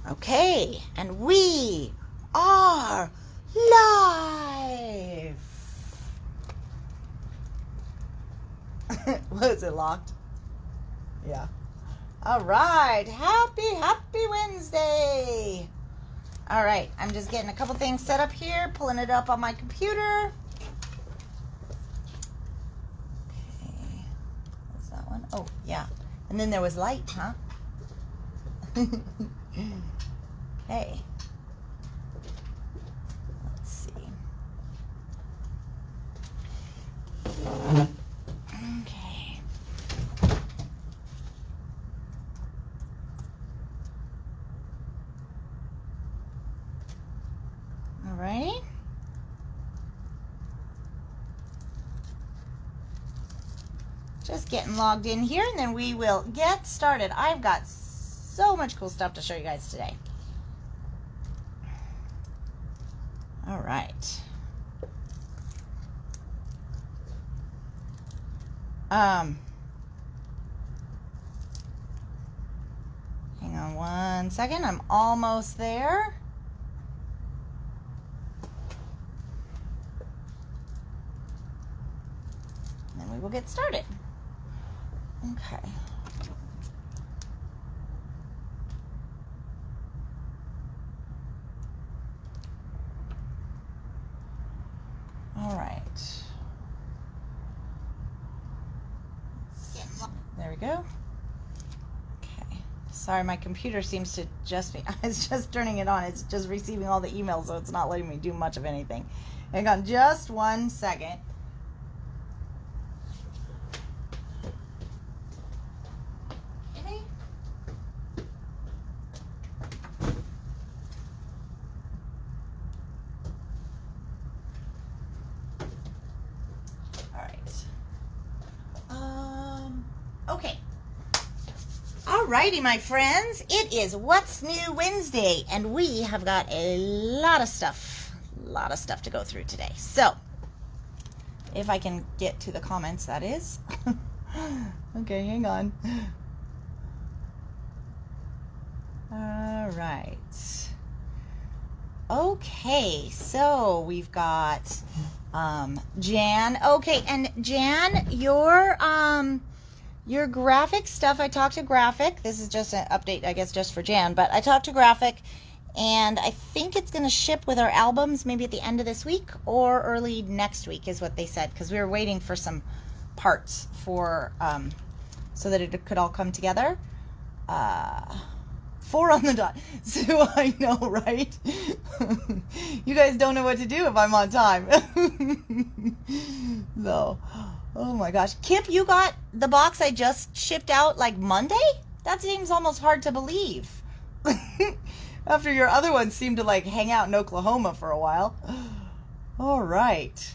Okay, and we are live. Was it locked? Yeah. All right. Happy Wednesday. All right. I'm just getting a couple things set up here, pulling it up on my computer. Okay. What's that one? Oh, yeah. And then there was light, huh? Okay. Let's see. Okay. All right. Just getting logged in here, and then we will get started. I've got so much cool stuff to show you guys today. All right. Hang on one second. I'm almost there. And then we will get started. Okay. All right. There we go. Okay. Sorry, my computer seems to just be, I was just turning it on. It's just receiving all the emails, so it's not letting me do much of anything. Hang on just one second. Okay. Alrighty, my friends. It is What's New Wednesday, and we have got a lot of stuff to go through today. So, if I can get to the comments, that is. Okay, hang on. Alright. Okay, so we've got Jan. Okay, and Jan, your graphic stuff, I talked to Graphic. This is just an update, I guess, just for Jan. But I talked to Graphic, and I think it's going to ship with our albums maybe at the end of this week or early next week is what they said. Because we were waiting for some parts for so that it could all come together. 4 on the dot. So I know, right? You guys don't know what to do if I'm on time. So... oh my gosh. Kip, you got the box I just shipped out like Monday? That seems almost hard to believe. After your other ones seemed to like hang out in Oklahoma for a while. All right.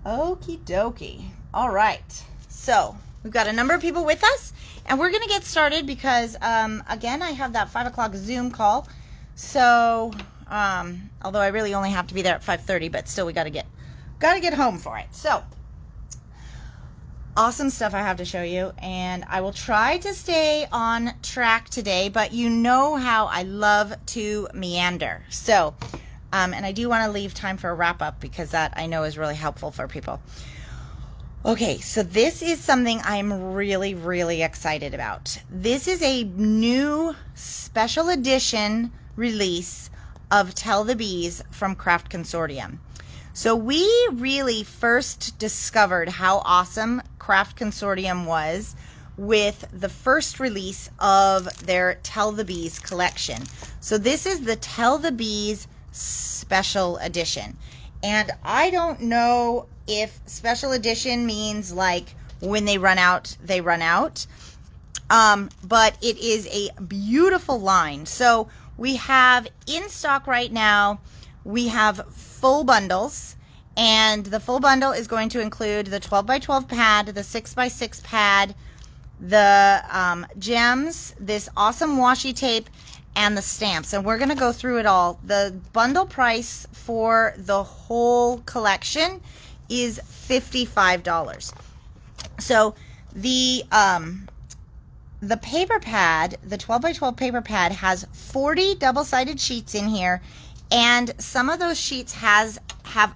Okie dokie. All right. So we've got a number of people with us, and we're going to get started because, again, I have that 5 o'clock Zoom call. So, although I really only have to be there at 5:30, but still we got to get home for it. So, awesome stuff I have to show you, and I will try to stay on track today, but you know how I love to meander. So, and I do want to leave time for a wrap up because that I know is really helpful for people. Okay, so this is something I'm really, really excited about. This is a new special edition release of Tell the Bees from Craft Consortium. So we really first discovered how awesome Craft Consortium was with the first release of their Tell the Bees collection. So this is the Tell the Bees special edition. And I don't know if special edition means like when they run out, they run out. But it is a beautiful line. So we have in stock right now, we have full bundles, and the full bundle is going to include the 12x12 pad, the 6x6 pad, the gems, this awesome washi tape, and the stamps. And we're going to go through it all. The bundle price for the whole collection is $55. So the the paper pad, the 12 by 12 paper pad has 40 double-sided sheets in here, and some of those sheets have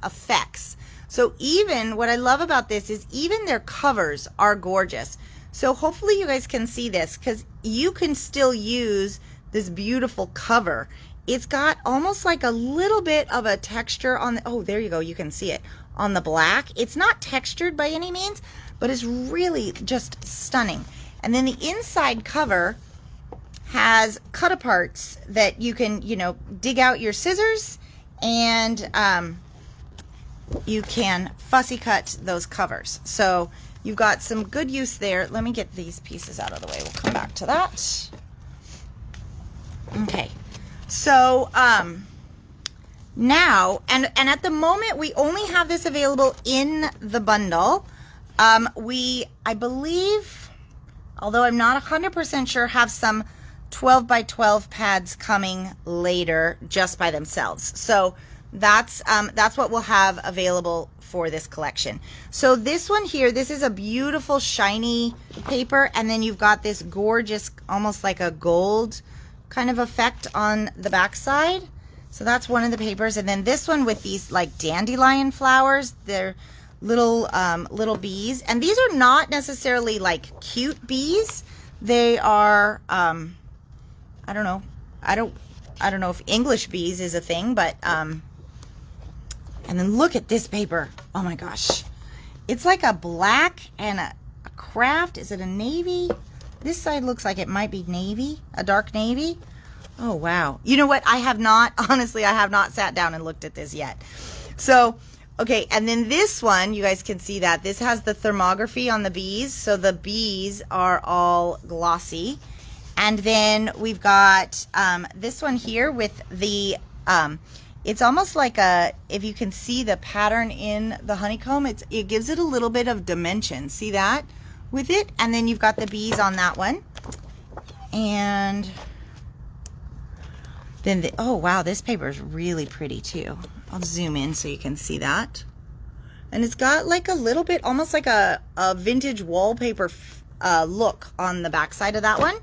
effects. So even, what I love about this is even their covers are gorgeous. So hopefully you guys can see this, because you can still use this beautiful cover. It's got almost like a little bit of a texture on the, oh, there you go, you can see it on the black. It's not textured by any means, but it's really just stunning. And then the inside cover has cut aparts that you can, you know, dig out your scissors, and you can fussy cut those covers. So you've got some good use there. Let me get these pieces out of the way. We'll come back to that. Okay. So now, and at the moment, we only have this available in the bundle. I believe, although I'm not 100% sure, have some 12 by 12 pads coming later just by themselves. So that's what we'll have available for this collection. So this one here, this is a beautiful shiny paper, and then you've got this gorgeous, almost like a gold kind of effect on the back side. So that's one of the papers. And then this one with these like dandelion flowers, they're little little bees, and these are not necessarily like cute bees. They are I don't know if English bees is a thing, but and then look at this paper. Oh my gosh, it's like a black and a craft. Is it a navy? This side looks like it might be navy, a dark navy. Oh wow, you know what, I have not sat down and looked at this yet. So okay, and then this one, you guys can see that this has the thermography on the bees, so the bees are all glossy. And then we've got this one here with the, it's almost like a, if you can see the pattern in the honeycomb, it gives it a little bit of dimension. See that with it? And then you've got the bees on that one. And then, oh wow, this paper is really pretty too. I'll zoom in so you can see that. And it's got like a little bit, almost like a vintage wallpaper look on the back side of that one.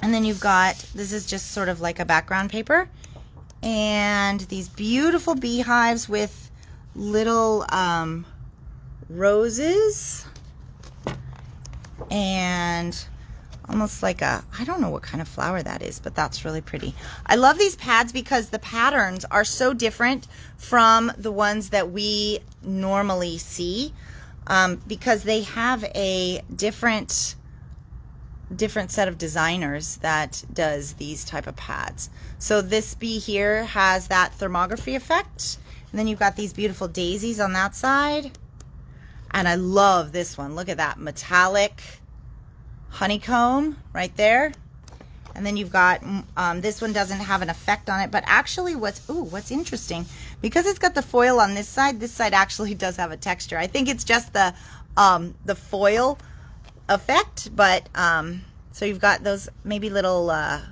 And then you've got, this is just sort of like a background paper. And these beautiful beehives with little roses. And almost like a, I don't know what kind of flower that is, but that's really pretty. I love these pads because the patterns are so different from the ones that we normally see, because they have a different set of designers that does these type of pads. So this bee here has that thermography effect, and then you've got these beautiful daisies on that side. And I love this one. Look at that metallic honeycomb right there. And then you've got this one doesn't have an effect on it, but actually what's interesting, because it's got the foil on this side actually does have a texture. I think it's just the foil effect, but so you've got those maybe little I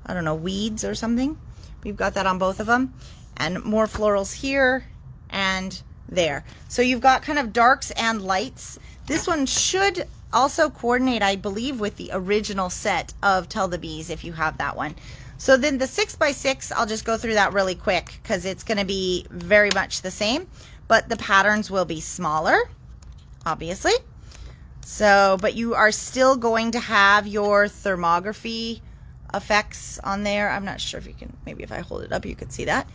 don't know, weeds or something. We've got that on both of them, and more florals here and there. So you've got kind of darks and lights. This one should also coordinate, I believe, with the original set of Tell the Bees if you have that one. So then the 6x6, I'll just go through that really quick because it's going to be very much the same, but the patterns will be smaller, obviously. So, but you are still going to have your thermography effects on there. I'm not sure if you can, maybe if I hold it up, you could see that.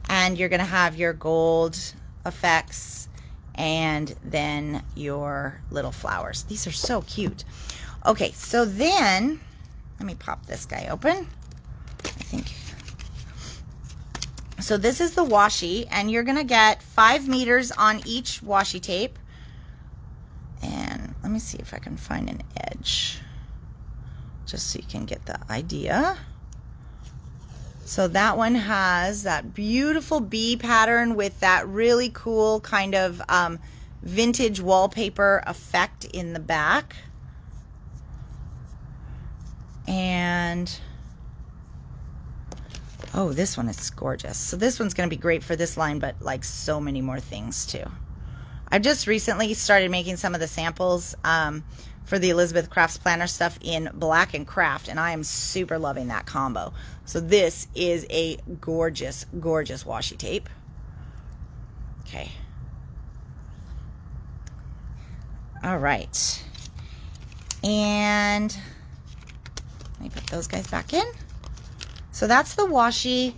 And you're going to have your gold effects and then your little flowers. These are so cute. Okay, so then, let me pop this guy open. I think. So this is the washi, and you're going to get 5 meters on each washi tape. And let me see if I can find an edge, just so you can get the idea. So that one has that beautiful bee pattern with that really cool kind of vintage wallpaper effect in the back. And oh, this one is gorgeous. So this one's going to be great for this line, but like so many more things too. I've just recently started making some of the samples for the Elizabeth Crafts Planner stuff in black and craft, and I am super loving that combo. So this is a gorgeous, gorgeous washi tape. Okay. All right. And let me put those guys back in. So that's the washi.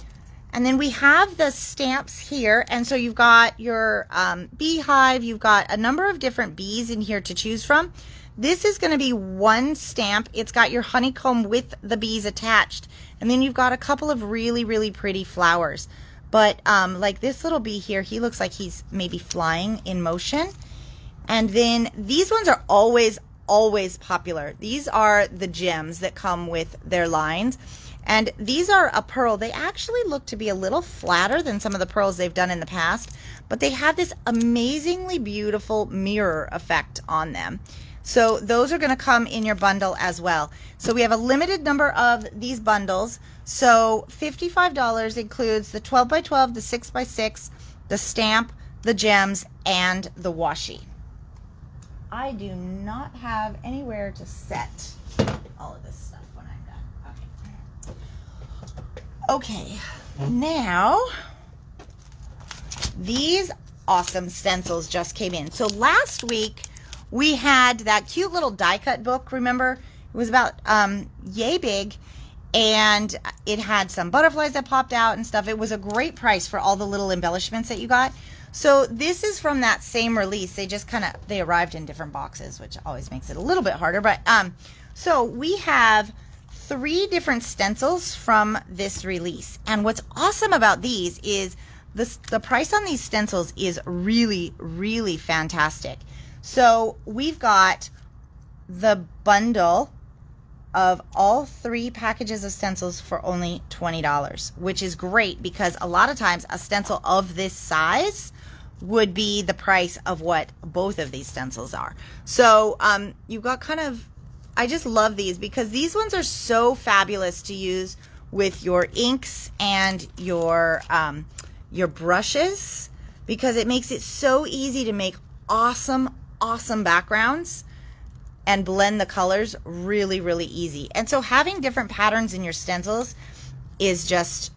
And then we have the stamps here. And so you've got your beehive. You've got a number of different bees in here to choose from. This is going to be one stamp. It's got your honeycomb with the bees attached. And then you've got a couple of really, really pretty flowers. But like this little bee here, he looks like he's maybe flying in motion. And then these ones are always popular. These are the gems that come with their lines. And these are a pearl. They actually look to be a little flatter than some of the pearls they've done in the past, but they have this amazingly beautiful mirror effect on them. So those are going to come in your bundle as well. So we have a limited number of these bundles. So $55 includes the 12 by 12, the 6 by 6, the stamp, the gems, and the washi. I do not have anywhere to set all of this stuff when I'm done. Okay, now these awesome stencils just came in. So last week we had that cute little die cut book, remember? It was about yay big, and it had some butterflies that popped out and stuff. It was a great price for all the little embellishments that you got. So this is from that same release. They just they arrived in different boxes, which always makes it a little bit harder. But so we have 3 different stencils from this release. And what's awesome about these is the price on these stencils is really, really fantastic. So we've got the bundle of all 3 packages of stencils for only $20, which is great because a lot of times a stencil of this size would be the price of what both of these stencils are. So you've got I just love these because these ones are so fabulous to use with your inks and your brushes, because it makes it so easy to make awesome backgrounds and blend the colors really, really easy. And so having different patterns in your stencils is just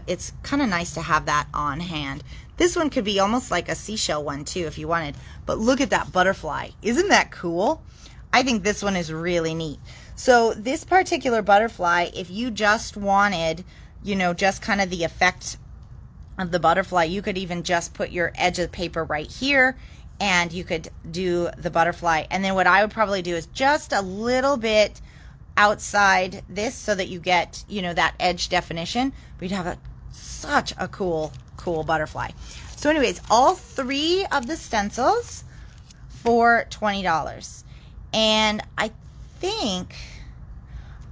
it's kind of nice to have that on hand. This one could be almost like a seashell one too if you wanted, but look at that butterfly. Isn't that cool? I think this one is really neat. So this particular butterfly, if you just wanted, just kind of the effect of the butterfly, you could even just put your edge of the paper right here and you could do the butterfly. And then what I would probably do is just a little bit outside this so that you get, that edge definition. But you'd have such a cool butterfly. So anyways, all 3 of the stencils for $20. And I think,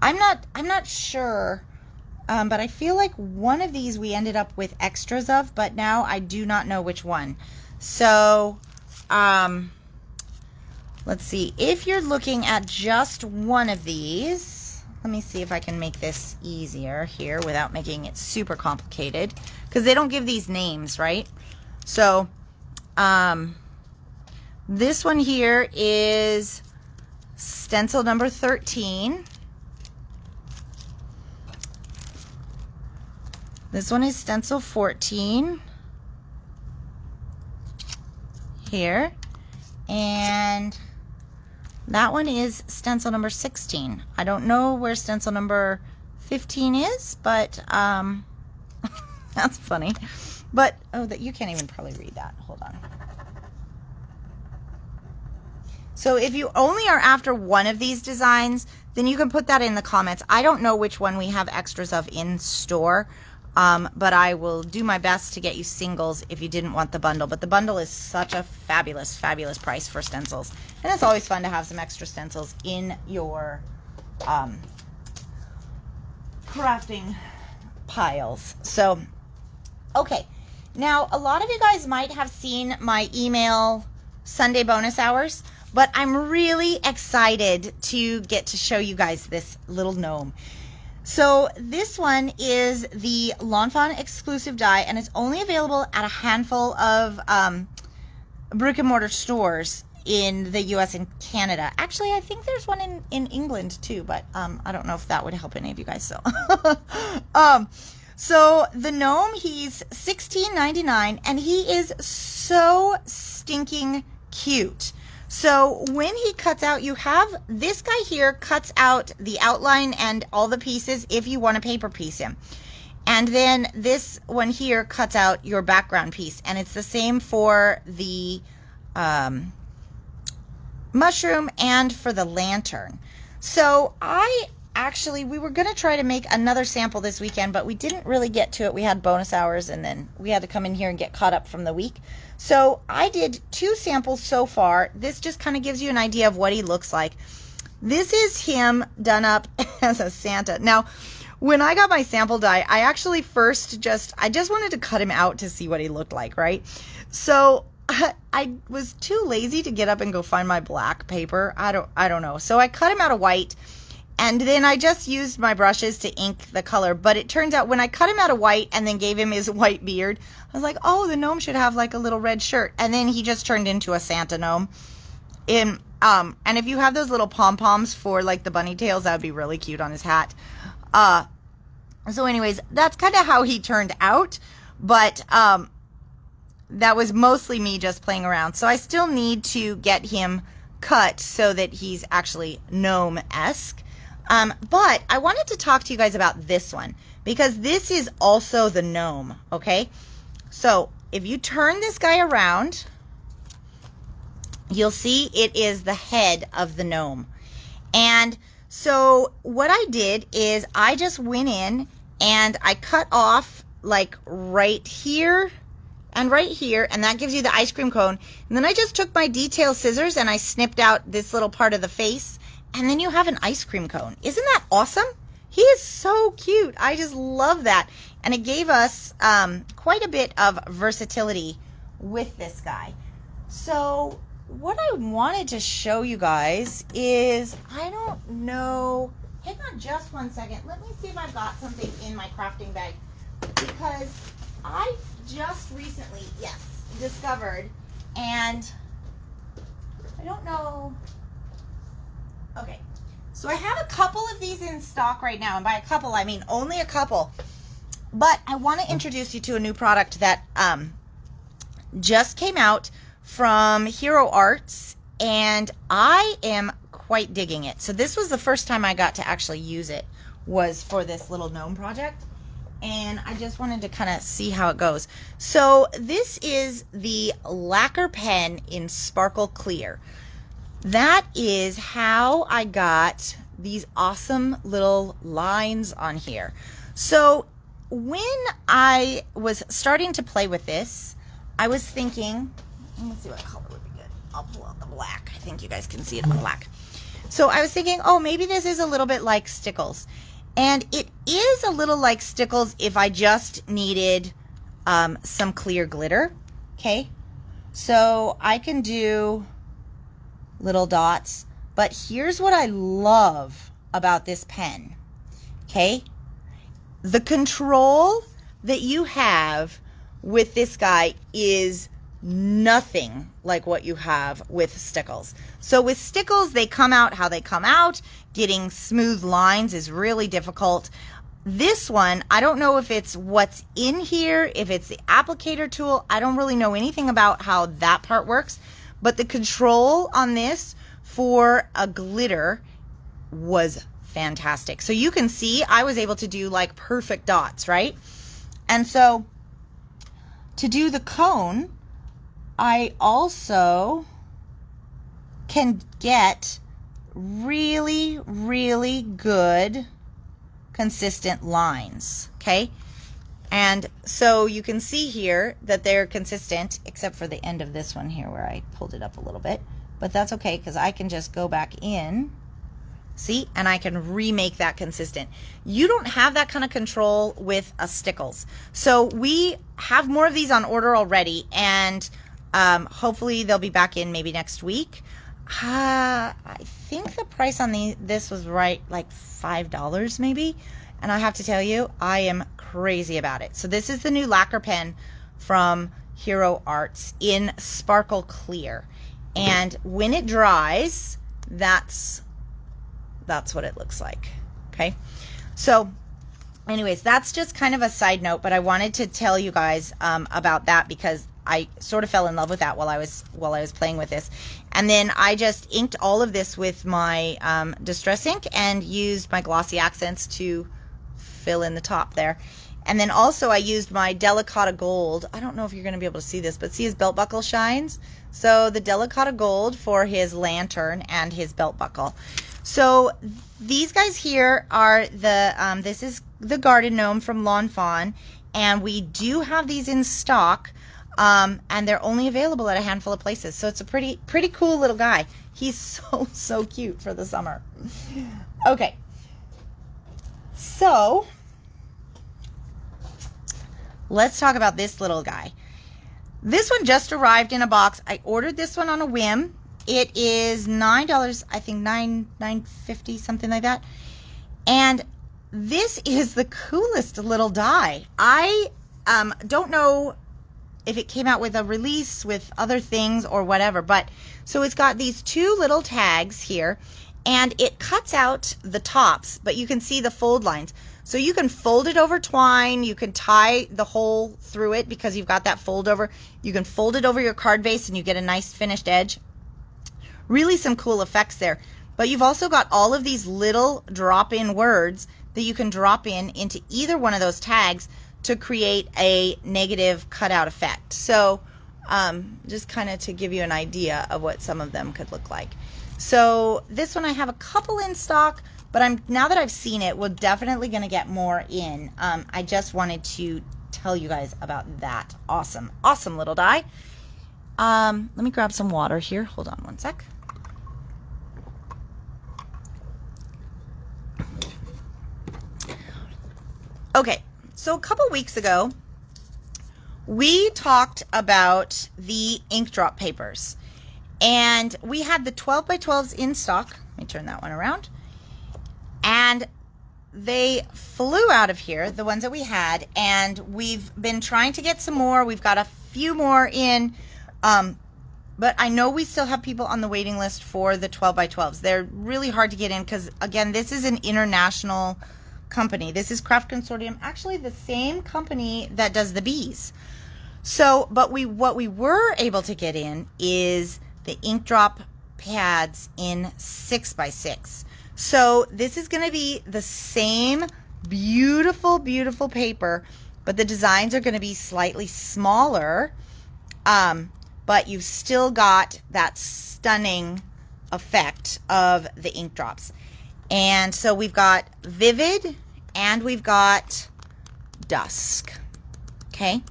I'm not sure, but I feel like one of these we ended up with extras of, but now I do not know which one. So let's see, if you're looking at just one of these, let me see if I can make this easier here without making it super complicated, because they don't give these names, right? So this one here is stencil number 13. This one is stencil 14 here, and that one is stencil number 16. I don't know where stencil number 15 is, but that's funny. But that you can't even probably read that. Hold on. So if you only are after one of these designs, then you can put that in the comments. I don't know which one we have extras of in store, but I will do my best to get you singles if you didn't want the bundle. But the bundle is such a fabulous, fabulous price for stencils. And it's always fun to have some extra stencils in your crafting piles. So, okay. Now, a lot of you guys might have seen my email Sunday bonus hours, but I'm really excited to get to show you guys this little gnome. So this one is the Lawn Fawn exclusive die, and it's only available at a handful of brick and mortar stores in the US and Canada. Actually, I think there's one in England too, but I don't know if that would help any of you guys. So so the gnome, he's $16.99, and he is so stinking cute. So when he cuts out, you have this guy here cuts out the outline and all the pieces if you want to paper piece him. And then this one here cuts out your background piece, and it's the same for the mushroom and for the lantern. So we were going to try to make another sample this weekend, but we didn't really get to it. We had bonus hours, and then we had to come in here and get caught up from the week. So I did 2 samples so far. This just kind of gives you an idea of what he looks like. This is him done up as a Santa. Now, when I got my sample die, I actually I just wanted to cut him out to see what he looked like, right? So I was too lazy to get up and go find my black paper. I don't know. So I cut him out of white, and then I just used my brushes to ink the color. But it turns out when I cut him out of white and then gave him his white beard, I was like, oh, the gnome should have like a little red shirt. And then he just turned into a Santa gnome. And if you have those little pom-poms for like the bunny tails, that would be really cute on his hat. So anyways, that's kind of how he turned out. But that was mostly me just playing around. So I still need to get him cut so that he's actually gnome-esque. But I wanted to talk to you guys about this one, because this is also the gnome, okay? So if you turn this guy around, you'll see it is the head of the gnome. And so what I did is I just went in and I cut off like right here and right here, and that gives you the ice cream cone. And then I just took my detail scissors and I snipped out this little part of the face, and then you have an ice cream cone. Isn't that awesome? He is so cute. I just love that. And it gave us quite a bit of versatility with this guy. So what I wanted to show you guys is, I don't know, hang on just one second. Let me see if I've got something in my crafting bag, because I just recently, discovered, and I don't know. Okay, so I have a couple of these in stock right now, and by a couple, I mean only a couple. But I want to introduce you to a new product that just came out from Hero Arts, and I am quite digging it. So this was the first time I got to actually use it, was for this little gnome project. And I just wanted to kind of see how it goes. So this is the lacquer pen in Sparkle Clear. That is how I got these awesome little lines on here. So when I was starting to play with this, I was thinking, let me see what color would be good. I'll pull out the black. I think you guys can see it on black. So I was thinking, oh, maybe this is a little bit like Stickles. And it is a little like Stickles if I just needed some clear glitter, okay? So I can do little dots, but here's what I love about this pen, okay? The control that you have with this guy is nothing like what you have with Stickles. So with Stickles, they come out how they come out. Getting smooth lines is really difficult. This one, I don't know if it's what's in here, if it's the applicator tool. I don't really know anything about how that part works, but the control on this for a glitter was fantastic. So you can see I was able to do like perfect dots, right? And so to do the cone, I also can get really, really good consistent lines, okay? And so you can see here that they're consistent, except for the end of this one here where I pulled it up a little bit, but that's okay because I can just go back in, see, and I can remake that consistent. You don't have that kind of control with a Stickles. So we have more of these on order already, and hopefully they'll be back in maybe next week. I think the price on this was right like $5 maybe, and I have to tell you, I am crazy about it. So this is the new lacquer pen from Hero Arts in Sparkle Clear. And when it dries, that's what it looks like. Okay, so anyways, that's just kind of a side note, but I wanted to tell you guys about that because I sort of fell in love with that while I was playing with this. And then I just inked all of this with my Distress ink and used my glossy accents to fill in the top there. And then also I used my Delicata Gold. I don't know if you're going to be able to see this, but see his belt buckle shines? So the Delicata Gold for his lantern and his belt buckle. So these guys here are the, this is the Garden Gnome from Lawn Fawn, and we do have these in stock, and they're only available at a handful of places. So it's a pretty cool little guy. He's so cute for the summer. Okay, so let's talk about this little guy. This one just arrived in a box. I ordered this one on a whim. It is $9, I think $9.50, something like that. And this is the coolest little die. I don't know if it came out with a release with other things or whatever, but so it's got these two little tags here, and it cuts out the tops, but you can see the fold lines. So you can fold it over twine, you can tie the hole through it because you've got that fold over. You can fold it over your card base and you get a nice finished edge. Really some cool effects there. But you've also got all of these little drop-in words that you can drop in into either one of those tags to create a negative cutout effect. So just kind of to give you an idea of what some of them could look like. So this one I have a couple in stock, but now that I've seen it, we're definitely going to get more in. I just wanted to tell you guys about that awesome little die. Let me grab some water here. Hold on one sec. Okay, so a couple weeks ago, we talked about the ink drop papers, and we had the 12 by 12s in stock. Let me turn that one around. And they flew out of here, the ones that we had, and we've been trying to get some more. We've got a few more in, but I know we still have people on the waiting list for the 12 by 12s. They're really hard to get in because, again, this is an international company. This is Craft Consortium, actually the same company that does the bees. So, but what we were able to get in is the ink drop pads in 6 by 6. So this is going to be the same beautiful paper, but the designs are going to be slightly smaller, but you've still got that stunning effect of the ink drops. And so we've got Vivid and we've got Dusk. Okay.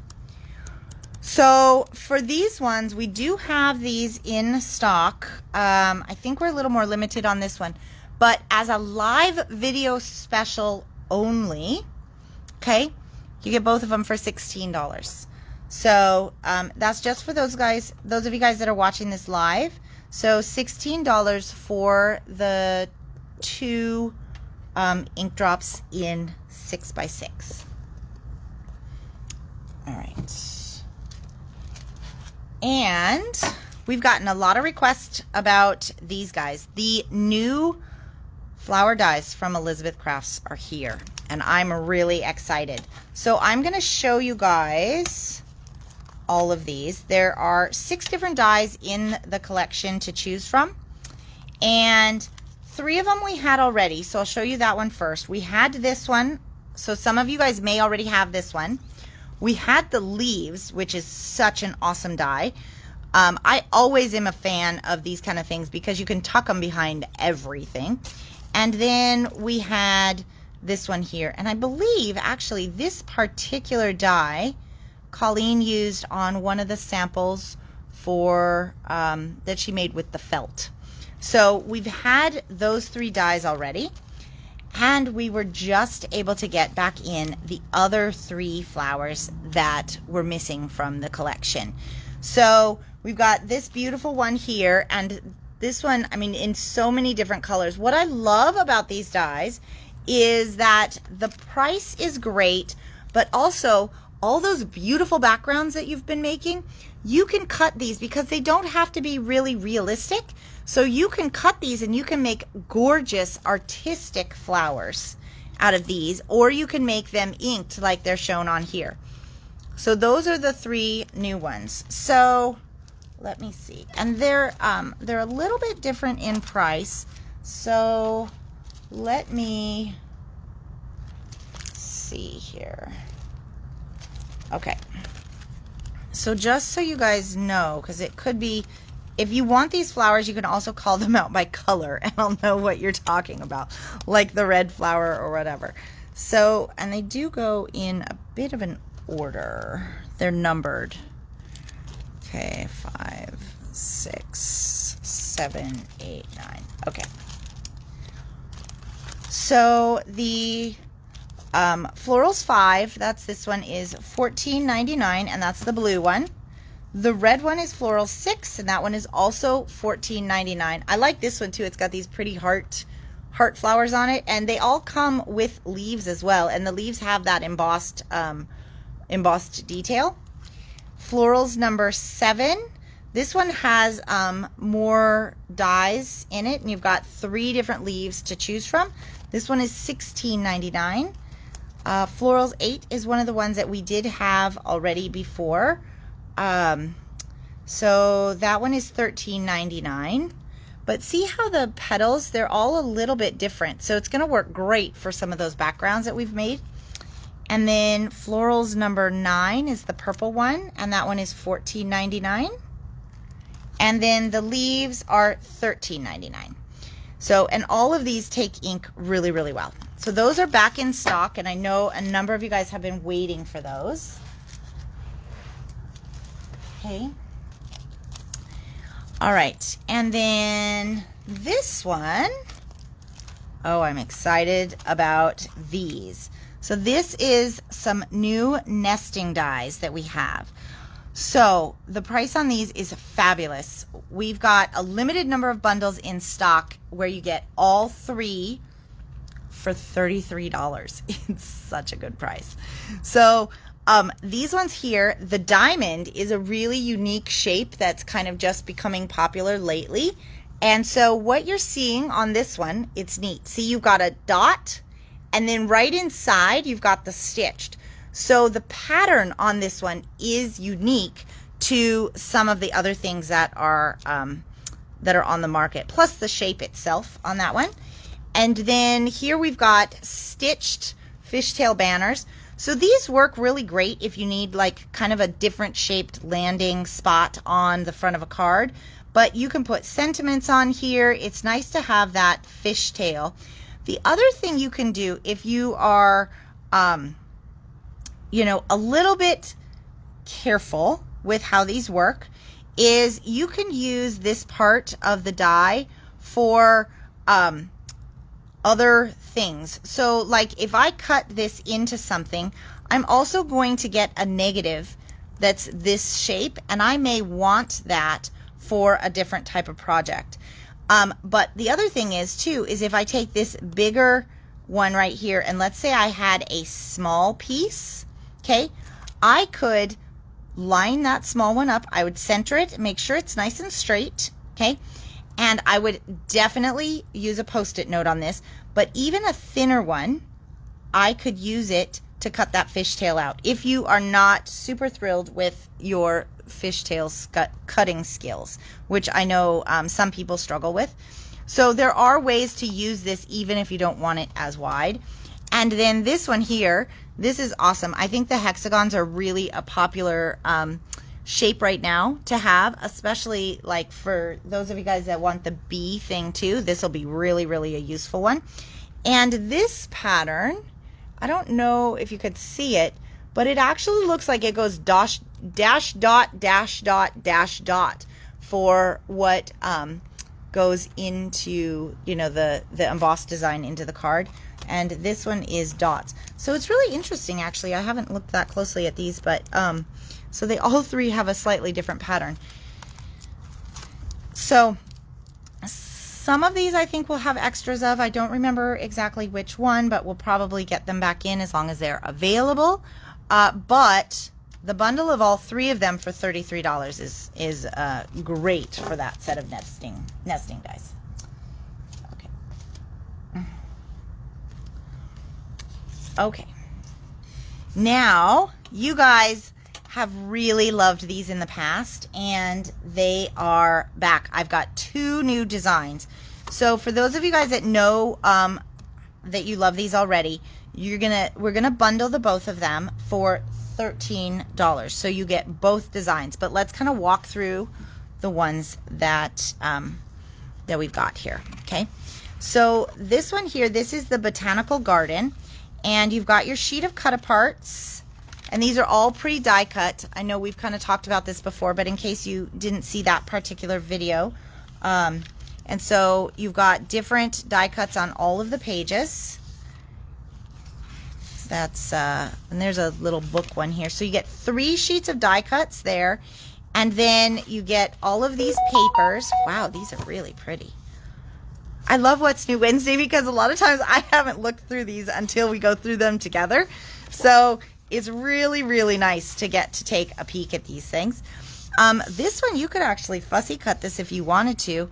So for these ones, we do have these in stock. I think we're a little more limited on this one, but as a live video special only, okay, you get both of them for $16. So that's just for those guys, those of you guys that are watching this live. So $16 for the two ink drops in 6 by 6. All right. And we've gotten a lot of requests about these guys. The new flower dies from Elizabeth Crafts are here, and I'm really excited. So I'm going to show you guys all of these. There are 6 different dies in the collection to choose from, and 3 of them we had already. So I'll show you that one first. We had this one, so some of you guys may already have this one. We had the leaves, which is such an awesome die. I always am a fan of these kind of things because you can tuck them behind everything. And then we had this one here, and I believe actually this particular die Colleen used on one of the samples for that she made with the felt. So we've had those 3 dies already, and we were just able to get back in the other 3 flowers that were missing from the collection. So we've got this beautiful one here, and this one, I mean, in so many different colors. What I love about these dies is that the price is great, but also all those beautiful backgrounds that you've been making, you can cut these because they don't have to be really realistic. So you can cut these and you can make gorgeous artistic flowers out of these, or you can make them inked like they're shown on here. So those are the 3 new ones. So let me see. And they're a little bit different in price. So let me see here. Okay. So just so you guys know, because it could be, if you want these flowers, you can also call them out by color and I'll know what you're talking about, like the red flower or whatever. So, and they do go in a bit of an order. They're numbered. Okay, 5, 6, 7, 8, 9. Okay. So the Florals 5, that's this one, is $14.99, and that's the blue one. The red one is Floral 6, and that one is also $14.99. I like this one too. It's got these pretty heart flowers on it, and they all come with leaves as well, and the leaves have that embossed detail. Florals number 7. This one has more dies in it, and you've got 3 different leaves to choose from. This one is $16.99. Florals 8 is one of the ones that we did have already before. So that one is $13.99. But see how the petals, they're all a little bit different. So it's going to work great for some of those backgrounds that we've made. And then Florals number 9 is the purple one, and that one is $14.99. And then the leaves are $13.99. So, and all of these take ink really, really well. So those are back in stock, and I know a number of you guys have been waiting for those. Okay. All right, and then this one, oh, I'm excited about these. So this is some new nesting dies that we have. So the price on these is fabulous. We've got a limited number of bundles in stock where you get all 3 for $33. It's such a good price. So these ones here, the diamond is a really unique shape that's kind of just becoming popular lately. And so what you're seeing on this one, it's neat. See, you've got a dot, and then right inside you've got the stitched. So the pattern on this one is unique to some of the other things that are on the market, plus the shape itself on that one. And then here we've got stitched fishtail banners. So these work really great if you need like kind of a different shaped landing spot on the front of a card. But you can put sentiments on here. It's nice to have that fishtail. The other thing you can do if you are you know, a little bit careful with how these work is you can use this part of the die for other things. So like if I cut this into something, I'm also going to get a negative that's this shape, and I may want that for a different type of project. But the other thing is too, is if I take this bigger one right here, and let's say I had a small piece, okay, I could line that small one up. I would center it, make sure it's nice and straight, okay? And I would definitely use a Post-it note on this, but even a thinner one, I could use it to cut that fishtail out if you are not super thrilled with your fishtail cutting skills, which I know some people struggle with. So there are ways to use this even if you don't want it as wide. And then this one here, this is awesome. I think the hexagons are really a popular shape right now to have, especially like for those of you guys that want the bee thing too. This will be really, really a useful one. And this pattern, I don't know if you could see it, but it actually looks like it goes dash dot dash dot dash dot for what goes into, you know, the embossed design into the card. And this one is dots. So it's really interesting, actually. I haven't looked that closely at these, but so they all 3 have a slightly different pattern. So some of these I think we'll have extras of. I don't remember exactly which one, but we'll probably get them back in as long as they're available. but the bundle of all 3 of them for $33 is great for that set of nesting dies. Okay. Okay. Now, you guys have really loved these in the past, and they are back. I've got 2 new designs. So for those of you guys that know that you love these already, we're gonna bundle the both of them for $13. So you get both designs. But let's kind of walk through the ones that that we've got here. Okay. So this one here, this is the Botanical Garden, and you've got your sheet of cut-aparts, and these are all pre-die cut. I know we've kind of talked about this before, but in case you didn't see that particular video, and so you've got different die cuts on all of the pages. That's and there's a little book one here. So you get 3 sheets of die cuts there, and then you get all of these papers. Wow, these are really pretty. I love What's New Wednesday because a lot of times I haven't looked through these until we go through them together. So it's really, really nice to get to take a peek at these things. This one, you could actually fussy cut this if you wanted to,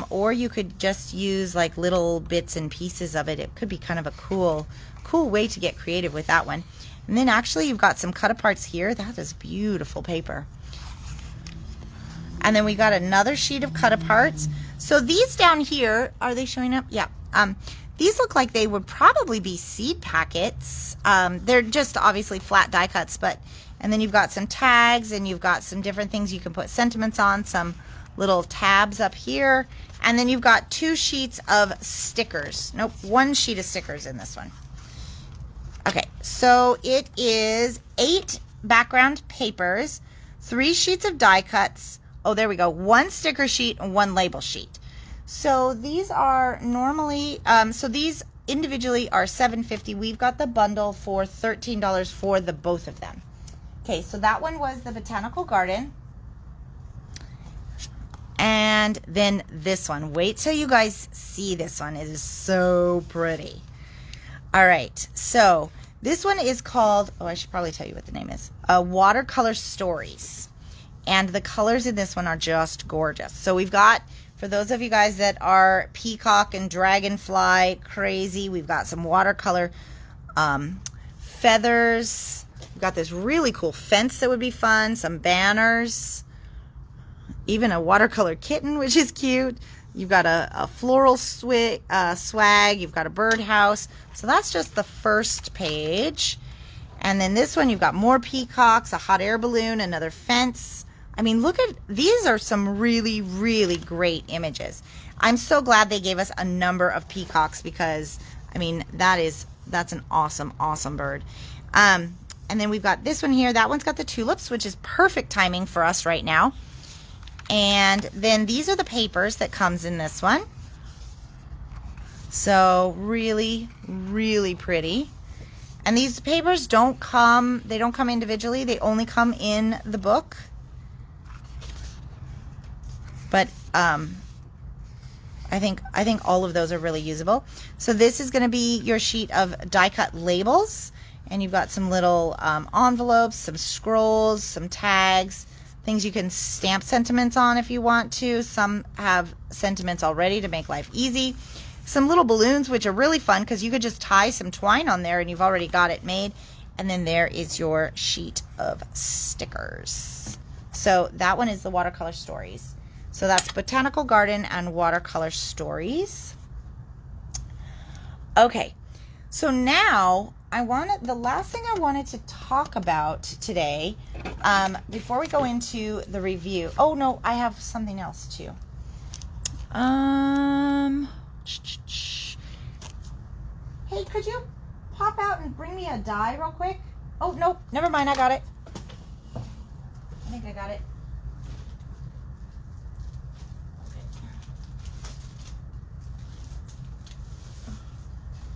or you could just use like little bits and pieces of it. It could be kind of a cool way to get creative with that one. And then actually you've got some cut aparts here. That is beautiful paper. And then we got another sheet of cut aparts. So these down here, are they showing up? Yeah. These look like they would probably be seed packets. They're just obviously flat die cuts, and then you've got some tags, and you've got some different things you can put sentiments on, some little tabs up here, and then you've got 2 sheets of stickers. Nope, 1 sheet of stickers in this one. Okay, so it is 8 background papers, 3 sheets of die cuts. Oh, there we go. 1 sticker sheet and 1 label sheet. So these are normally, so these individually are $7.50. We've got the bundle for $13 for the both of them. Okay, so that one was the Botanical Garden. And then this one. Wait till you guys see this one. It is so pretty. All right, so this one is called, oh, I should probably tell you what the name is, Watercolor Stories. And the colors in this one are just gorgeous. So we've got, for those of you guys that are peacock and dragonfly crazy, we've got some watercolor feathers. We've got this really cool fence that would be fun, some banners, even a watercolor kitten, which is cute. You've got a floral swag, you've got a birdhouse. So that's just the first page. And then this one, you've got more peacocks, a hot air balloon, another fence. I mean, look at, these are some really, really great images. I'm so glad they gave us a number of peacocks because, I mean, that's an awesome, awesome bird. And then we've got this one here. That one's got the tulips, which is perfect timing for us right now. And then these are the papers that comes in this one. So really, really pretty. And these papers don't come individually. They only come in the book. But I think all of those are really usable. So this is going to be your sheet of die cut labels, and you've got some little envelopes, some scrolls, some tags, things you can stamp sentiments on if you want to. Some have sentiments already to make life easy. Some little balloons, which are really fun because you could just tie some twine on there and you've already got it made. And then there is your sheet of stickers. So that one is the Watercolor Stories. So that's Botanical Garden and Watercolor Stories. Okay, so now the last thing I wanted to talk about today, before we go into the review. Oh no, I have something else too. Hey, could you pop out and bring me a die real quick? Oh, no, never mind, I got it. I think I got it.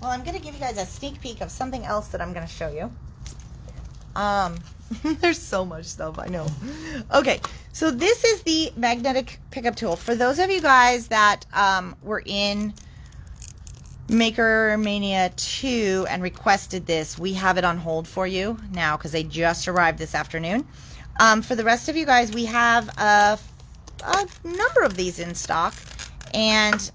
Well, I'm going to give you guys a sneak peek of something else that I'm going to show you. There's so much stuff, I know. Okay, so this is the magnetic pickup tool. For those of you guys that were in Maker Mania 2 and requested this. We have it on hold for you now because they just arrived this afternoon. For the rest of you guys, we have a number of these in stock. And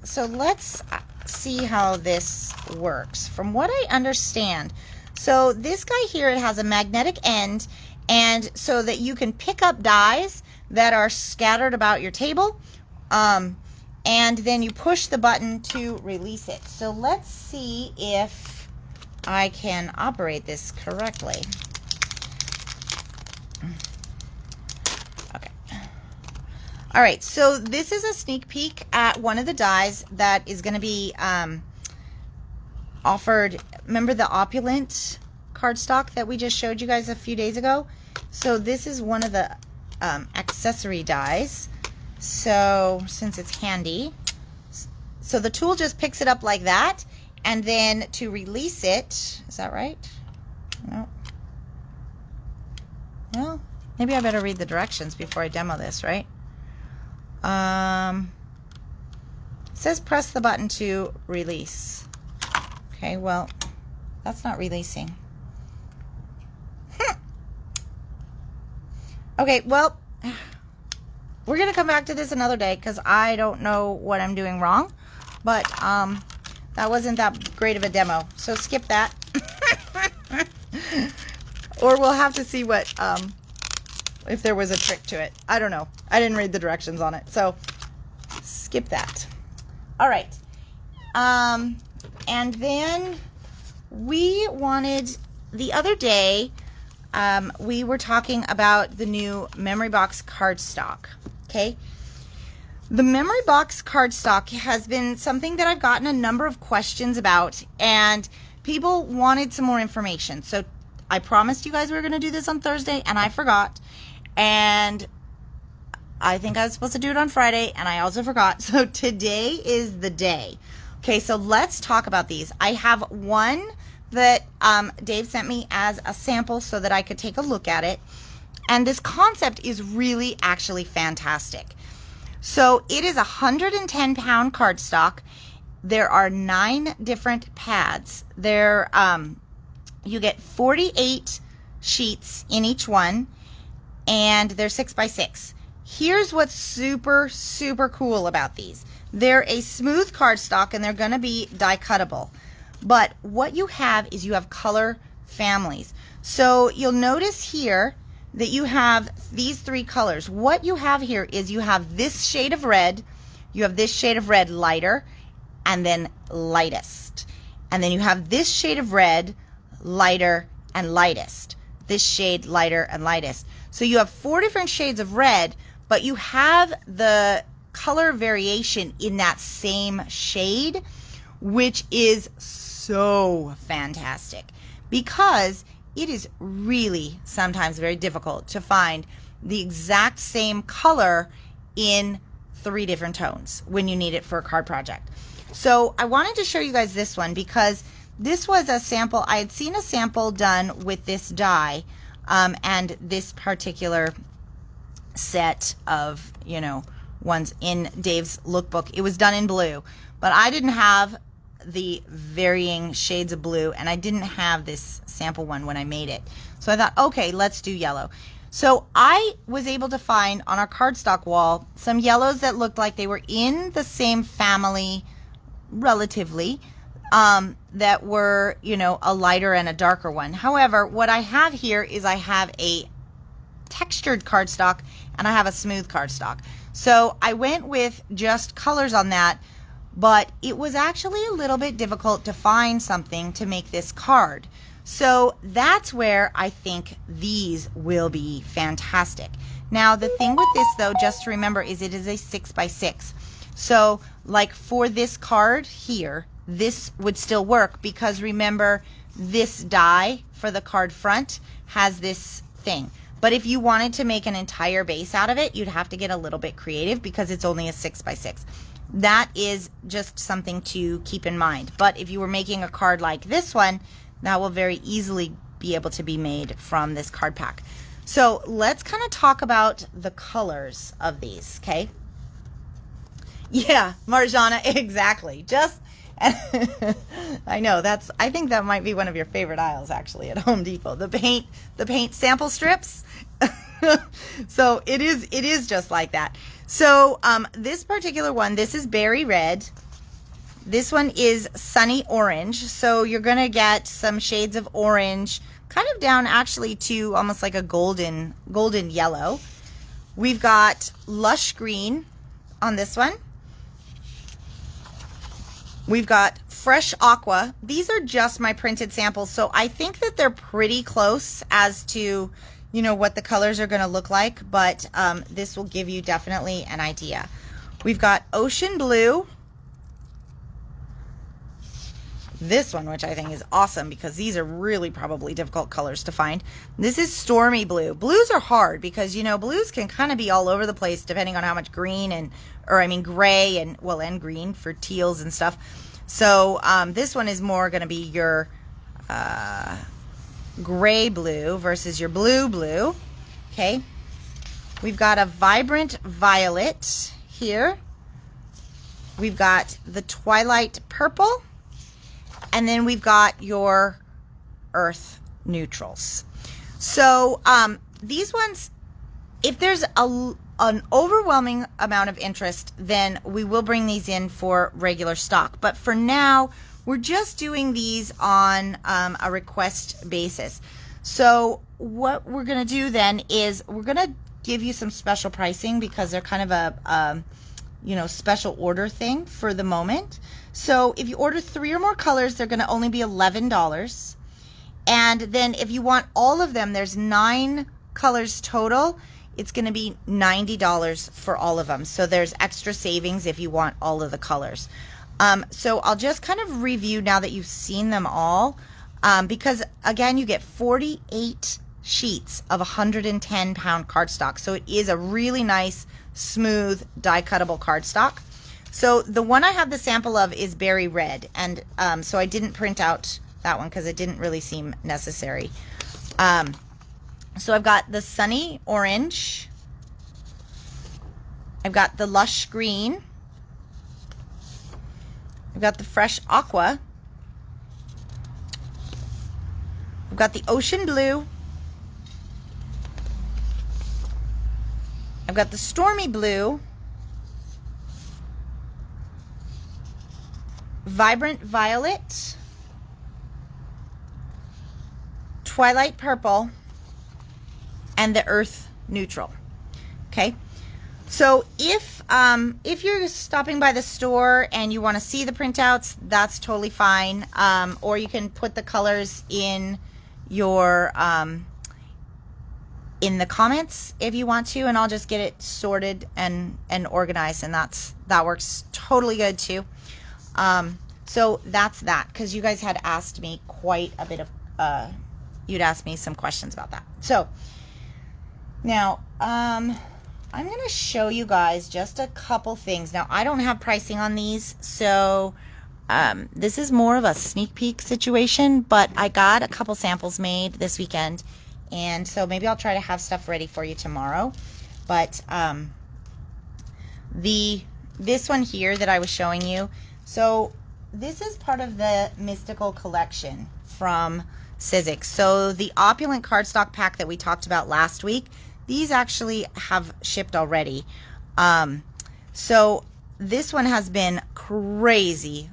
so let's see how this works. From what I understand, so this guy here, it has a magnetic end, and so that you can pick up dies that are scattered about your table, and then you push the button to release it. So let's see if I can operate this correctly. Okay. All right, so this is a sneak peek at one of the dies that is going to be offered. Remember the opulent cardstock that we just showed you guys a few days ago? So this is one of the accessory dies. So since it's handy, so the tool just picks it up like that, and then to release it, is that right? No. Well, maybe I better read the directions before I demo this, right? It says press the button to release. Okay, well, that's not releasing. Okay, well, we're going to come back to this another day because I don't know what I'm doing wrong. But that wasn't that great of a demo. So skip that. Or we'll have to see what, if there was a trick to it. I don't know. I didn't read the directions on it. So skip that. All right. And then we wanted, the other day, we were talking about the new Memory Box Cardstock, okay? The Memory Box Cardstock has been something that I've gotten a number of questions about, and people wanted some more information. So I promised you guys we were going to do this on Thursday, and I forgot. And I think I was supposed to do it on Friday, and I also forgot. So today is the day. Okay, so let's talk about these. I have one that Dave sent me as a sample so that I could take a look at it. And this concept is really actually fantastic. So it is a 110-pound cardstock. There are 9 different pads. There, you get 48 sheets in each one, and they're 6x6. Here's what's super, super cool about these. They're a smooth cardstock, and they're going to be die cuttable. But what you have is you have color families. So you'll notice here that you have these 3 colors. What you have here is you have this shade of red, you have this shade of red lighter, and then lightest. And then you have this shade of red, lighter, and lightest. This shade, lighter, and lightest. So you have 4 different shades of red, but you have the color variation in that same shade, which is so fantastic because it is really sometimes very difficult to find the exact same color in 3 different tones when you need it for a card project. So I wanted to show you guys this one because this was a sample. I had seen a sample done with this die and this particular set of, you know, ones in Dave's lookbook. It was done in blue, but I didn't have the varying shades of blue, and I didn't have this sample one when I made it. So I thought, okay, let's do yellow. So I was able to find on our cardstock wall some yellows that looked like they were in the same family relatively, that were, you know, a lighter and a darker one. However, what I have here is I have a textured cardstock and I have a smooth cardstock. So I went with just colors on that, but it was actually a little bit difficult to find something to make this card. So that's where I think these will be fantastic. Now the thing with this though, just to remember, is it is a 6x6. So like for this card here, this would still work because remember this die for the card front has this thing. But if you wanted to make an entire base out of it, you'd have to get a little bit creative because it's only a 6x6. That is just something to keep in mind. But if you were making a card like this one, that will very easily be able to be made from this card pack. So let's kind of talk about the colors of these, okay? Yeah, Marjana, exactly. Just I know, I think that might be one of your favorite aisles actually at Home Depot. The paint sample strips. So it is just like that. So this particular one, this is berry red. This one is sunny orange. So you're gonna get some shades of orange, kind of down actually to almost like a golden yellow. We've got lush green on this one. We've got fresh aqua. These are just my printed samples, so I think that they're pretty close as to, you know, what the colors are going to look like, but this will give you definitely an idea. We've got ocean blue. This one, which I think is awesome because these are really probably difficult colors to find. This is stormy blue. Blues are hard because, you know, blues can kind of be all over the place depending on how much green gray and, well, and green for teals and stuff. So this one is more going to be your gray blue versus your blue. Okay. We've got a vibrant violet here. We've got the twilight purple. And then we've got your earth neutrals. So these ones, if there's an overwhelming amount of interest, then we will bring these in for regular stock. But for now, we're just doing these on a request basis. So what we're going to do then is we're going to give you some special pricing because they're kind of a you know, special order thing for the moment. So if you order 3 or more colors, they're going to only be $11. And then if you want all of them, there's 9 colors total. It's going to be $90 for all of them. So there's extra savings if you want all of the colors. So I'll just kind of review now that you've seen them all, because again, you get 48 sheets of 110-pound cardstock. So it is a really nice, smooth, die-cuttable cardstock. So the one I have the sample of is berry red, and so I didn't print out that one because it didn't really seem necessary. So I've got the sunny orange, I've got the lush green, I've got the fresh aqua, I've got the ocean blue, I've got the stormy blue, vibrant violet, twilight purple, and the earth neutral. Okay, so if you're stopping by the store and you want to see the printouts, that's totally fine. Or you can put the colors in your in the comments if you want to, and I'll just get it sorted and organized, and that works totally good too. So that's that, because you guys had asked me quite a bit of you'd asked me some questions about that. So now I'm gonna show you guys just a couple things. Now I don't have pricing on these, so this is more of a sneak peek situation, but I got a couple samples made this weekend, and so maybe I'll try to have stuff ready for you tomorrow. But this one here that I was showing you, so this is part of the Mystical collection from Sizzix. So the opulent cardstock pack that we talked about last week, these actually have shipped already. So this one has been crazy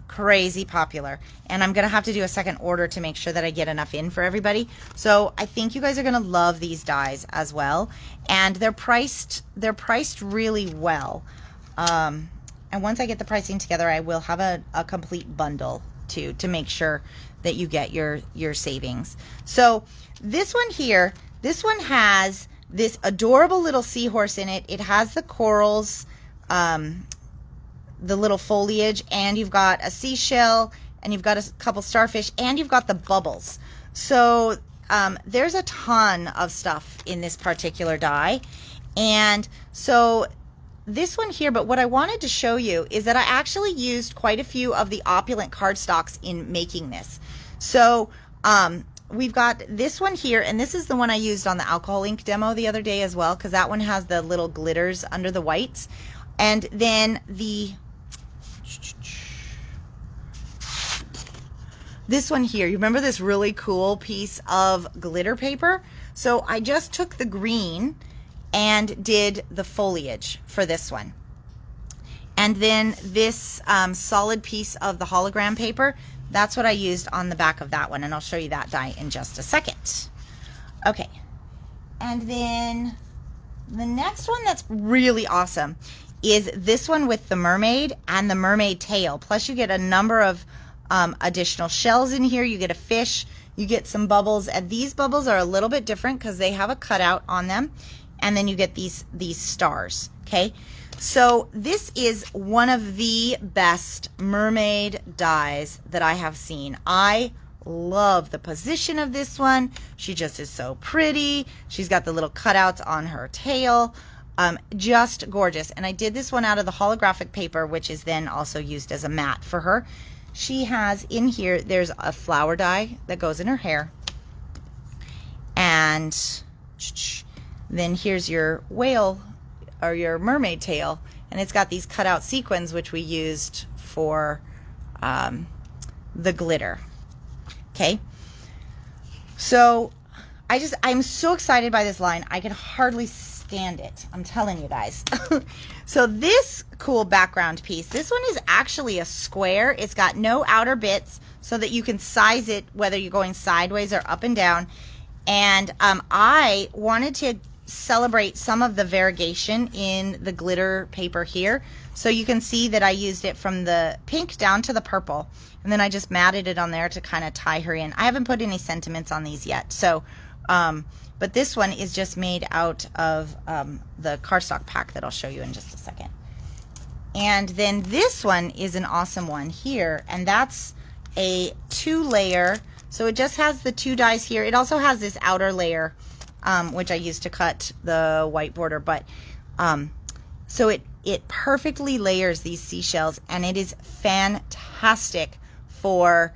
popular, and I'm gonna have to do a second order to make sure that I get enough in for everybody. So I think you guys are gonna love these dies as well, and they're priced really well. And once I get the pricing together, I will have a complete bundle too, to make sure that you get your savings. So this one here, this one has this adorable little seahorse in it. It has the corals, the little foliage, and you've got a seashell, and you've got a couple starfish, and you've got the bubbles. So there's a ton of stuff in this particular die. And so this one here, but what I wanted to show you is that I actually used quite a few of the opulent cardstocks in making this. So we've got this one here, and this is the one I used on the alcohol ink demo the other day as well, because that one has the little glitters under the whites. And then this one here, you remember this really cool piece of glitter paper? So I just took the green and did the foliage for this one. And then this solid piece of the hologram paper, that's what I used on the back of that one. And I'll show you that die in just a second. Okay. And then the next one that's really awesome is this one with the mermaid and the mermaid tail. Plus you get a number of additional shells in here. You get a fish, you get some bubbles, and these bubbles are a little bit different because they have a cutout on them. And then you get these stars, okay? So this is one of the best mermaid dies that I have seen. I love the position of this one. She just is so pretty. She's got the little cutouts on her tail. Just gorgeous. And I did this one out of the holographic paper, which is then also used as a mat for her. She has in here, there's a flower die that goes in her hair. And then here's your whale or your mermaid tail, and it's got these cutout sequins which we used for the glitter. Okay, so I'm so excited by this line. I can hardly stand it. I'm telling you guys. So this cool background piece, this one is actually a square. It's got no outer bits so that you can size it whether you're going sideways or up and down. And I wanted to celebrate some of the variegation in the glitter paper here. So you can see that I used it from the pink down to the purple. And then I just matted it on there to kind of tie her in. I haven't put any sentiments on these yet. So, but this one is just made out of the cardstock pack that I'll show you in just a second. And then this one is an awesome one here. And that's a 2-layer. So it just has the 2 dies here. It also has this outer layer which I used to cut the white border, but so it perfectly layers these seashells, and it is fantastic for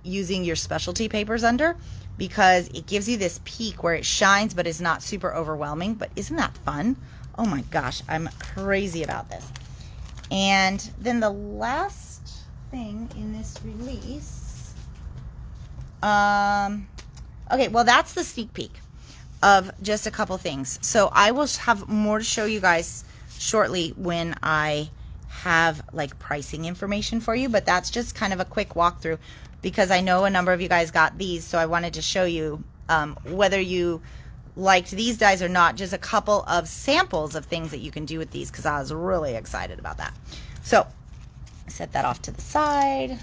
using your specialty papers under, because it gives you this peak where it shines but is not super overwhelming. But isn't that fun? Oh my gosh, I'm crazy about this. And then the last thing in this release, okay, well, that's the sneak peek of just a couple things. So I will have more to show you guys shortly when I have like pricing information for you, but that's just kind of a quick walkthrough because I know a number of you guys got these, so I wanted to show you whether you liked these dies or not, just a couple of samples of things that you can do with these, because I was really excited about that. So set that off to the side.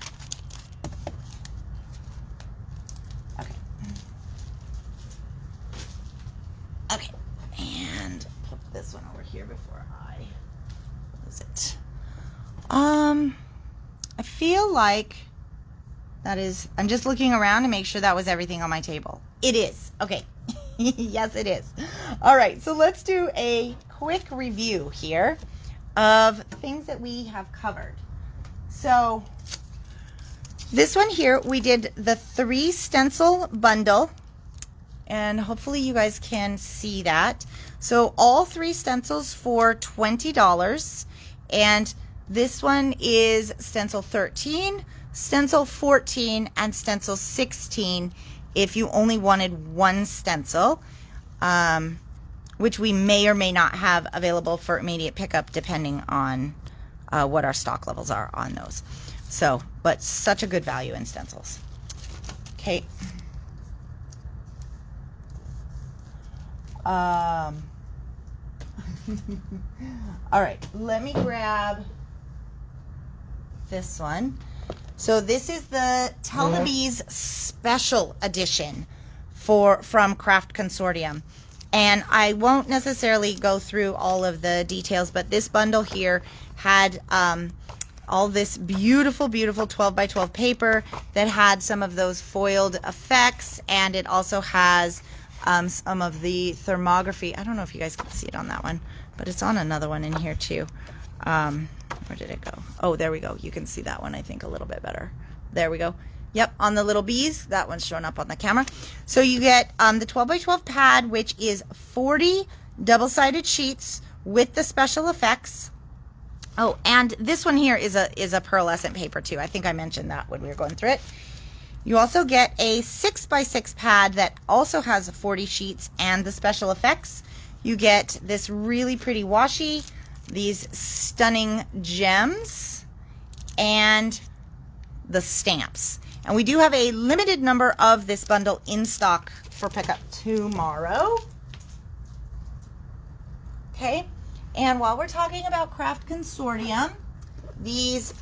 Okay, and put this one over here before I lose it. I feel like that is, I'm just looking around to make sure that was everything on my table. It is. Okay. Yes, it is. All right, so let's do a quick review here of things that we have covered. So this one here, we did the 3 stencil bundle, and hopefully you guys can see that. So all 3 stencils for $20, and this one is stencil 13, stencil 14, and stencil 16 if you only wanted 1 stencil, which we may or may not have available for immediate pickup depending on what our stock levels are on those. So, but such a good value in stencils. Okay. All right, let me grab this one. So this is the Tell the Bees special edition from Craft Consortium. And I won't necessarily go through all of the details, but this bundle here had all this beautiful, beautiful 12 by 12 paper that had some of those foiled effects, and it also has some of the thermography. I don't know if you guys can see it on that one, but it's on another one in here too. Where did it go? Oh, there we go. You can see that one, I think, a little bit better. There we go. Yep, on the little bees. That one's showing up on the camera. So you get the 12 by 12 pad, which is 40 double-sided sheets with the special effects. Oh, and this one here is a pearlescent paper too. I think I mentioned that when we were going through it. You also get a 6x6 pad that also has 40 sheets and the special effects. You get this really pretty washi, these stunning gems, and the stamps. And we do have a limited number of this bundle in stock for pickup tomorrow. Okay, and while we're talking about Craft Consortium, these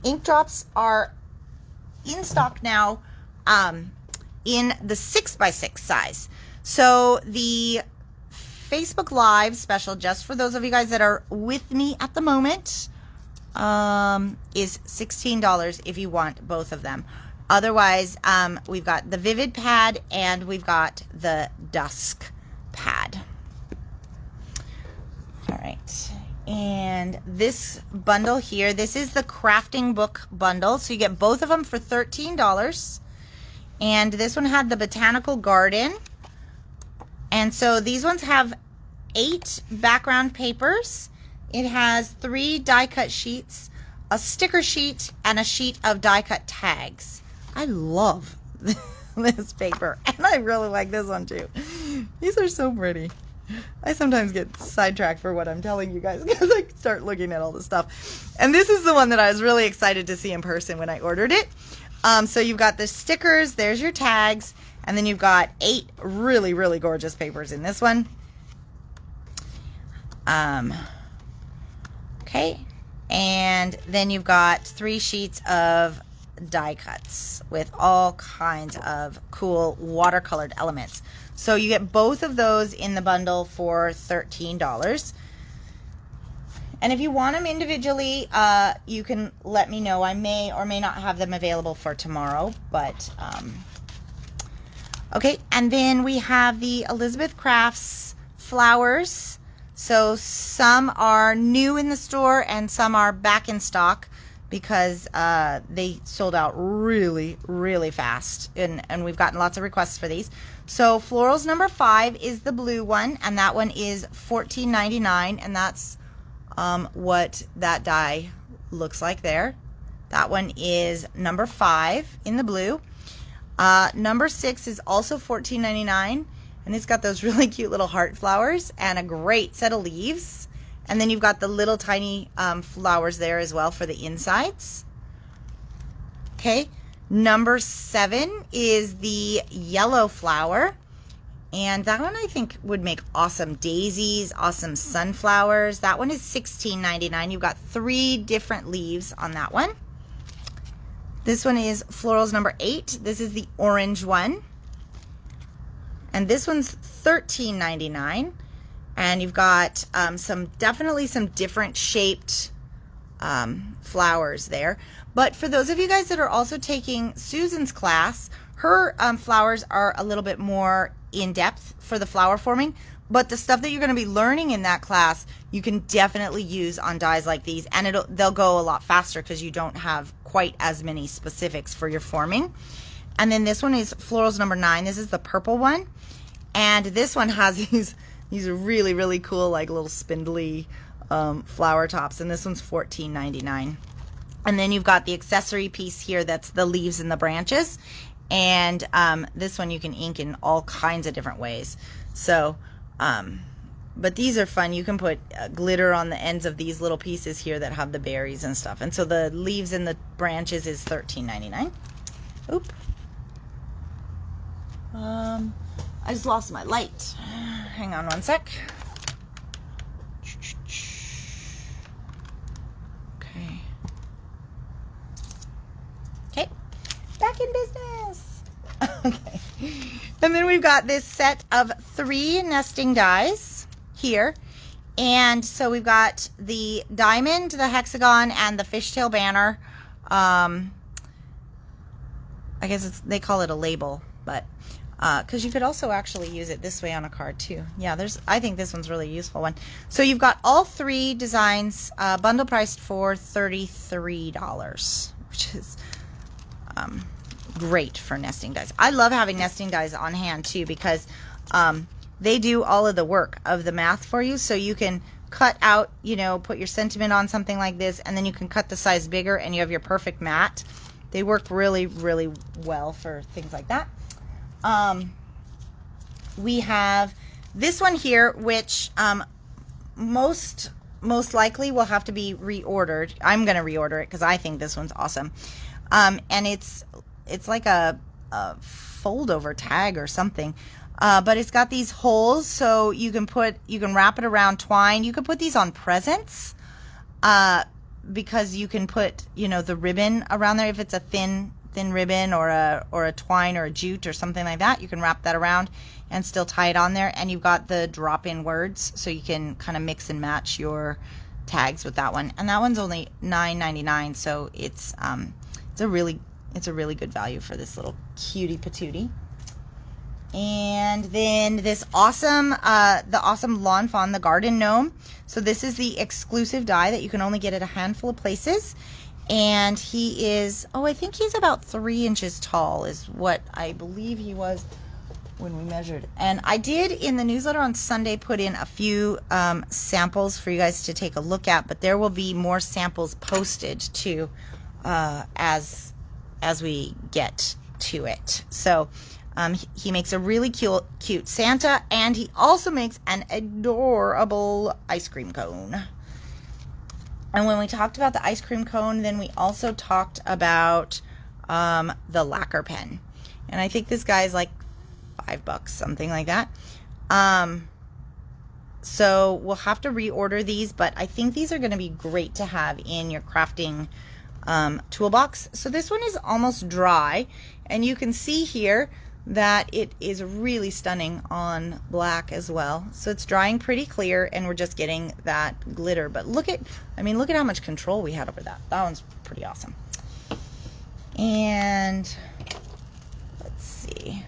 ink drops are in stock now in the 6x6 size. So the Facebook Live special, just for those of you guys that are with me at the moment, is $16 if you want both of them. Otherwise, we've got the Vivid pad and we've got the Dusk pad. All right. And this bundle here, this is the crafting book bundle. So you get both of them for $13. And this one had the Botanical Garden. And so these ones have 8 background papers. It has 3 die cut sheets, a sticker sheet, and a sheet of die cut tags. I love this paper. And I really like this one too. These are so pretty. I sometimes get sidetracked for what I'm telling you guys because I start looking at all this stuff. And this is the one that I was really excited to see in person when I ordered it. So you've got the stickers, there's your tags, and then you've got 8 really, really gorgeous papers in this one. Okay, and then you've got 3 sheets of die cuts with all kinds of cool watercolored elements. So you get both of those in the bundle for $13. And if you want them individually, you can let me know. I may or may not have them available for tomorrow, but okay. And then we have the Elizabeth Crafts flowers. So some are new in the store and some are back in stock because they sold out really, really fast. And we've gotten lots of requests for these. So Florals number 5 is the blue one, and that one is $14.99, and that's what that die looks like there. That one is number 5 in the blue. Number 6 is also $14.99, and it's got those really cute little heart flowers and a great set of leaves. And then you've got the little tiny flowers there as well for the insides. Okay. Number 7 is the yellow flower. And that one I think would make awesome daisies, awesome sunflowers. That one is $16.99. You've got 3 different leaves on that one. This one is Florals number 8. This is the orange one. And this one's $13.99. And you've got definitely some different shaped flowers there. But for those of you guys that are also taking Susan's class, her flowers are a little bit more in depth for the flower forming. But the stuff that you're going to be learning in that class, you can definitely use on dies like these, and they'll go a lot faster because you don't have quite as many specifics for your forming. And then this one is Florals number 9. This is the purple one, and this one has these really, really cool, like little spindly flower tops, and this one's $14.99. And then you've got the accessory piece here that's the leaves and the branches, and this one you can ink in all kinds of different ways. So but these are fun. You can put glitter on the ends of these little pieces here that have the berries and stuff. And so the leaves and the branches is $13.99. Oop. I just lost my light. Hang on one sec. Okay. Okay. Back in business. Okay. And then we've got this set of 3 nesting dies here. And so we've got the diamond, the hexagon, and the fishtail banner. I guess they call it a label, but because you could also actually use it this way on a card too. Yeah, I think this one's a really useful one. So you've got all 3 designs bundle priced for $33, which is great for nesting dies. I love having nesting dies on hand too, because they do all of the work of the math for you. So you can cut out, put your sentiment on something like this, and then you can cut the size bigger and you have your perfect mat. They work really, really well for things like that. We have this one here, which most likely will have to be reordered. I'm going to reorder it because I think this one's awesome. And it's like a fold over tag or something. But it's got these holes, so you can wrap it around twine. You could put these on presents, because you can put, the ribbon around there. If it's a thin ribbon or a twine or a jute or something like that, you can wrap that around and still tie it on there. And you've got the drop-in words, so you can kind of mix and match your tags with that one. And that one's only $9.99, so it's a really good value for this little cutie patootie. And then this awesome, the awesome Lawn Fawn, the Garden Gnome. So this is the exclusive die that you can only get at a handful of places. And he is, I think he's about 3 inches tall is what I believe he was when we measured. And I did in the newsletter on Sunday put in a few samples for you guys to take a look at, but there will be more samples posted too as we get to it. So he makes a really cute Santa, and he also makes an adorable ice cream cone. And when we talked about the ice cream cone, then we also talked about the lacquer pen. And I think this guy's like $5, something like that. So we'll have to reorder these, but I think these are going to be great to have in your crafting toolbox. So this one is almost dry, and you can see here that it is really stunning on black as well. So it's drying pretty clear, and we're just getting that glitter. But look at how much control we had over that. That one's pretty awesome. And let's see.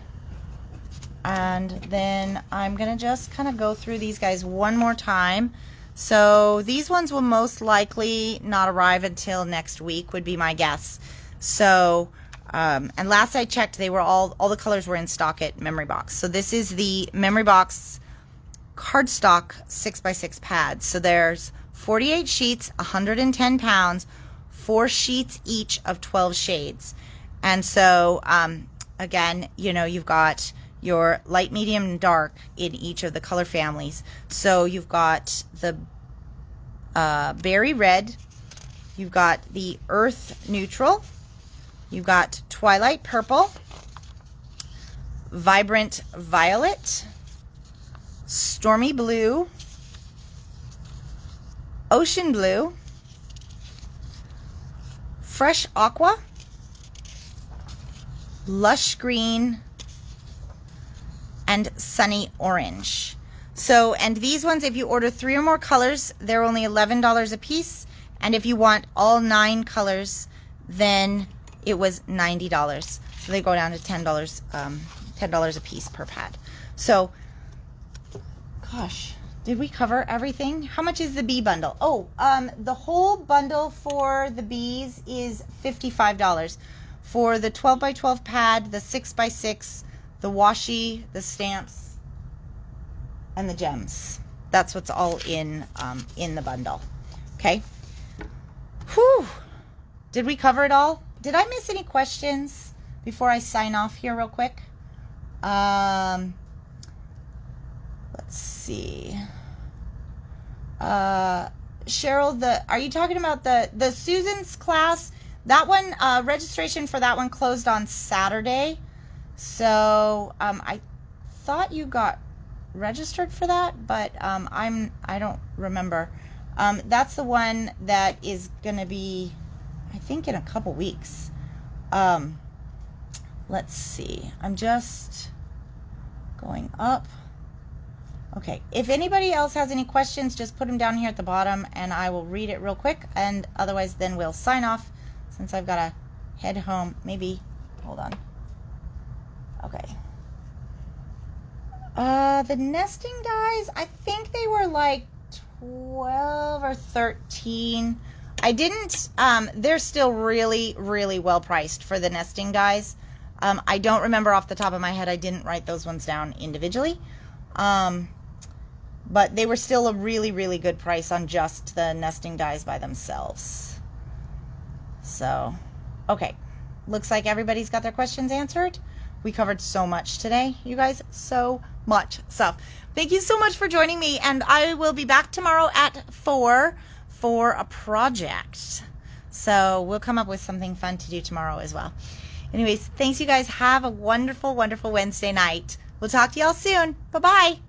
And then I'm gonna just kind of go through these guys one more time. So these ones will most likely not arrive until next week, would be my guess. So and last I checked, they were all the colors were in stock at Memory Box. So this is the Memory Box Cardstock 6x6 pads. So there's 48 sheets, 110 pounds, 4 sheets each of 12 shades. And so again, you've got your light, medium, and dark in each of the color families. So you've got the berry red, you've got the earth neutral, you've got twilight purple, vibrant violet, stormy blue, ocean blue, fresh aqua, lush green, and sunny orange. So, and these ones, if you order 3 or more colors, they're only $11 a piece. And if you want all 9 colors, then it was $90. So they go down to $10 a piece per pad. So, gosh, did we cover everything? How much is the bee bundle? Oh, the whole bundle for the bees is $55. For the 12x12 pad, the 6x6, the washi, the stamps, and the gems. That's what's all in the bundle. Okay. Whew. Did we cover it all? Did I miss any questions before I sign off here real quick? Let's see. Cheryl, are you talking about the Susan's class? That one, registration for that one closed on Saturday. So I thought you got registered for that, but I don't remember. That's the one that is going to be, I think, in a couple weeks. Let's see. I'm just going up. Okay. If anybody else has any questions, just put them down here at the bottom, and I will read it real quick. And otherwise, then we'll sign off since I've got to head home. Maybe. Hold on. Okay. The nesting dies, I think they were like 12 or 13. I didn't, they're still really, really well priced for the nesting dies. I don't remember off the top of my head. I didn't write those ones down individually. But they were still a really, really good price on just the nesting dies by themselves. So, okay. looks like everybody's got their questions answered. We covered so much today, you guys, so much stuff. Thank you so much for joining me, and I will be back tomorrow at 4 for a project. So we'll come up with something fun to do tomorrow as well. Anyways, thanks you guys. Have a wonderful, wonderful Wednesday night. We'll talk to y'all soon. Bye-bye.